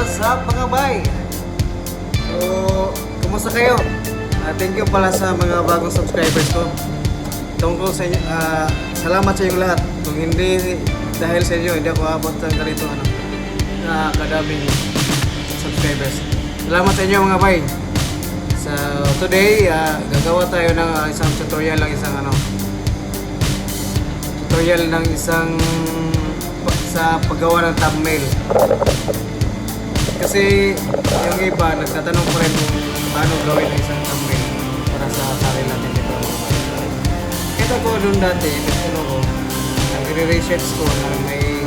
what's up mga bay? So, kumusta kayo? Thank you pala sa mga bagong subscribers ko. Tungkol sa inyo, salamat sa inyo lahat. Kung hindi dahil sa inyo, hindi ako abot sa ganito kadaming subscribers. Salamat sa inyo mga bay. So, today, gagawa tayo ng isang tutorial ng sa paggawa ng thumbnail. Kasi yung iba nagtatanong ko rin kung paano gawin ang isang thumbnail para sa channel natin dito. Kita ko doon dati, nagre-research ko na may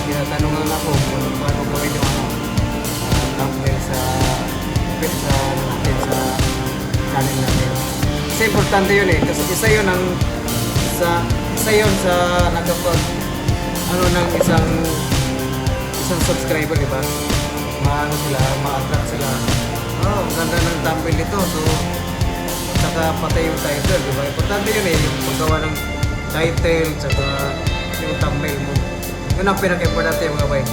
tinatanungan ako kung paano gawin yung thumbnail sa channel natin. Kasi importante yun eh, kasi isa yun sa nagkapag ng isang subscriber, diba? Ma-attract sila. Oh, ang ganda ng thumbnail nito. So, saka patay yung title, diba? Importante yun eh, yung paggawa ng title, saka yung thumbnail mo. Yun ang pinaka-importante mga bay.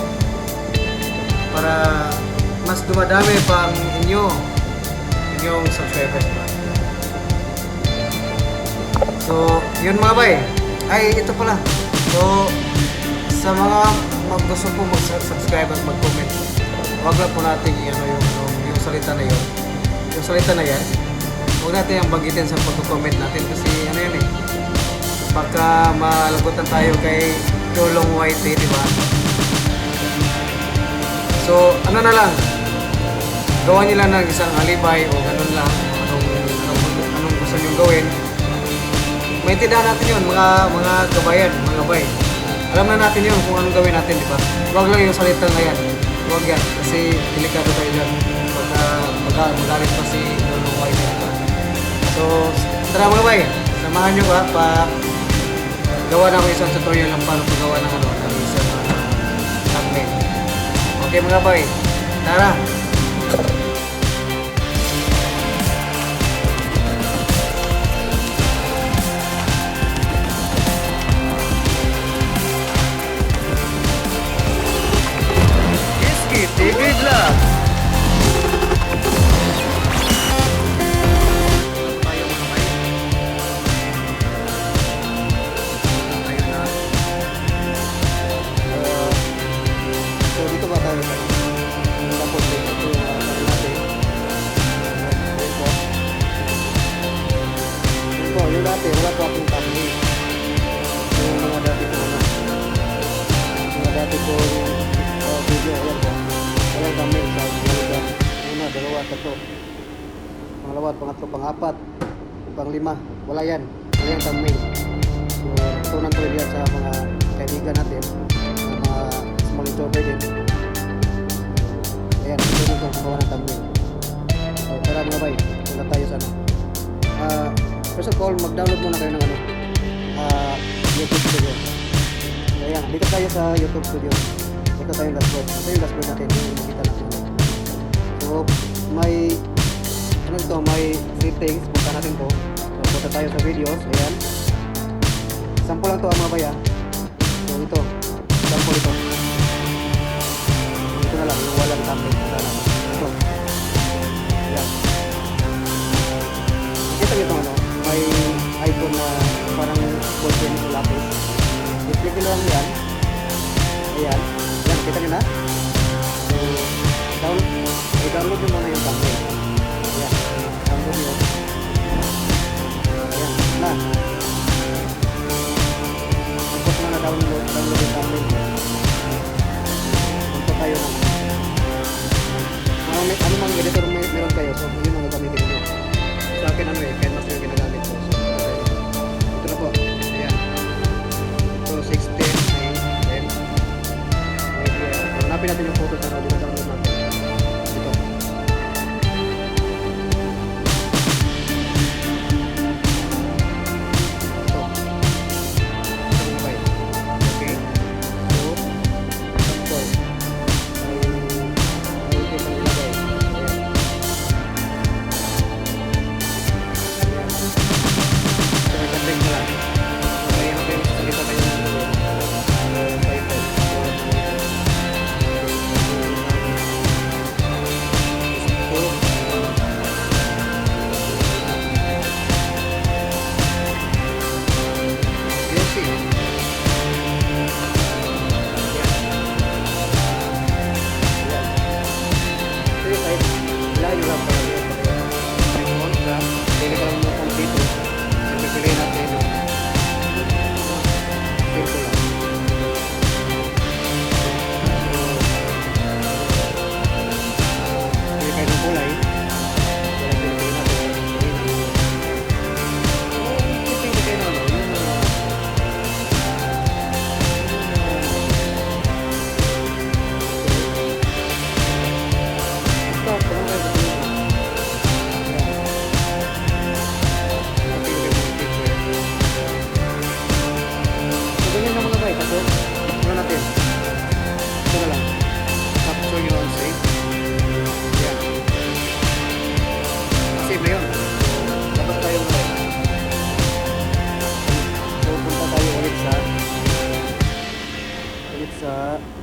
Para mas dumadami pa ang inyong subscribers, diba? So, yun mga bay. Ay, ito pala. So, sa mga gusto po mag-subscribe at mag-comment, huwag lang po natin yung salita na yun. Yung salita na yan, huwag natin yung bagitin sa pag-comment natin kasi yan eh. Pagka malagutan tayo kay Tulong YT, di ba? So, ano na lang, gawa nila ng isang alibay o ganun lang, anong gusto nyo gawin. Maintindihan natin yun, mga kabayan, mga bay. Alam na natin yun kung anong gawin natin, di ba? Huwag lang yung salita na yan. Huwag yan, kasi delikado tayo dyan. Magalit pa si Lolo White, di ba? So, tara mga bay, samahan nyo ba gawa na ako isang tutorial ng paano paggawa ng isang thumbnail. Okay mga bay, tara! TV Vlog. Tayo mga bay. Tayo na. So dito ba tayo? Tapos ito yung natin. Yung dati, wala po akong thumbnail. Yung mga dati ko video, ayan po. Walang thumbnail sa una, dalawa, tatlo, pangalawa, pangatlo, pangapat, panglima, wala yan thumbnail. So tutunan ko yan sa mga kaibigan natin, sa mga small youtuber din. Ayan, tutunan ko gumawa ng thumbnail. So tara mga bay, punta tayo sa first of all, mag-download muna kayo ng YouTube Studio. So ayan, dito tayo sa YouTube Studio. Ito tayo yung dashboard. Ito yung dashboard natin. Yung makita natin. So, may settings. Punta natin to. So, punta tayo sa videos. Ayan. Sample lang to mga baya. So, ito. Sample ito. Ito na lang. Yung walang thumbnail. Ito. Ayan. Kita nyo ito may icon na parang ballpen o lapis. I-click nyo lang yan. Ayan. Kita nyo na? So, i-download nyo muna yung thumbnail. Ayan, download nyo. Ayan, na. Tapos na download yung thumbnail. Punta tayo na. Ano mga editor meron kayo? So, yun mga gamitin nyo. Sa akin Ken Master yung ginagamit ko. So, ito na po. Ayan. So, 16. Hanapin natin yung photos na download natin. Ito. Okay. So, sample. Ay ito pang ilagay. Ayan. So, nag-check na lang. Okay, hanapin yung salita tayo ng title.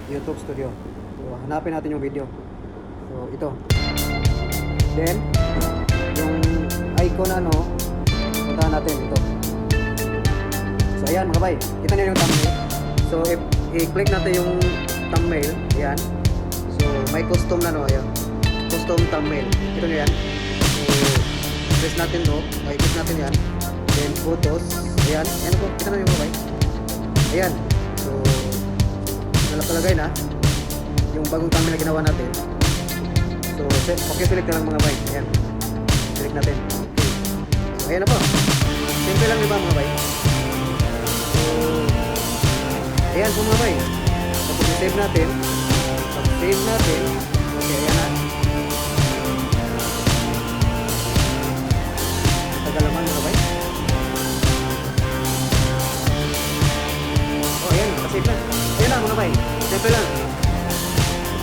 YouTube Studio. So, hanapin natin yung video. So, ito. Then, yung icon ano, puntahan natin ito. So, ayan mga bay. Kita niyo yung thumbnail. So, if i-click natin yung thumbnail, ayan. So, may custom na no, ayan. Custom thumbnail. Kita niyo yan. So, press natin to. Ay, click natin yan. Then, photos. Ayan. Ayan po. Kita niyo mga bay. Ayan. So, nalapalagay na yung bagong thumbnail na ginawa natin. So, okay, select na lang mga bay. Ayan. Select natin. Okay. So, ayan na po. Simple lang diba mga bay? So, ayan po mga bay. Tapos i-save natin. Pag-save natin. Okay, ayan na. Tagal naman mga bay. Oh, ayan. Nakasave na. Ayan na mga bay. Simple lang.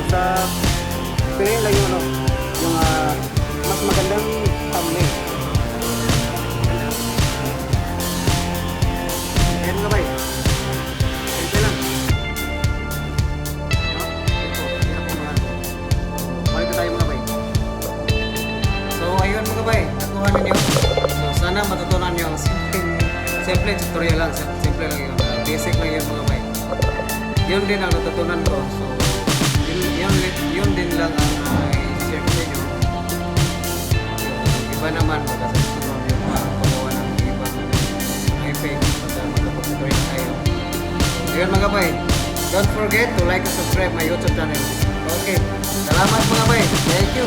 Basta piliin lang yung ano, yung mas magandang thumbnail. Ayan mga bay. Simple lang. No? Ito. Yan po mga ano. Balik na tayo mga bay. So ayun mga bay. Nakuha ninyo. So sana matutunan nyo ang simple tutorial lang. Simple lang yun. Basic lang yun mga bay. Yun din ang natutunan ko. So yun din lang ang i-share ko sa inyo. Iba naman magkasasunan yung pagawa ng ibang effect pagka magkapag-tutorial tayo. So yun mga bay, don't forget to like and subscribe my YouTube channel. Okay, salamat mga bay, thank you.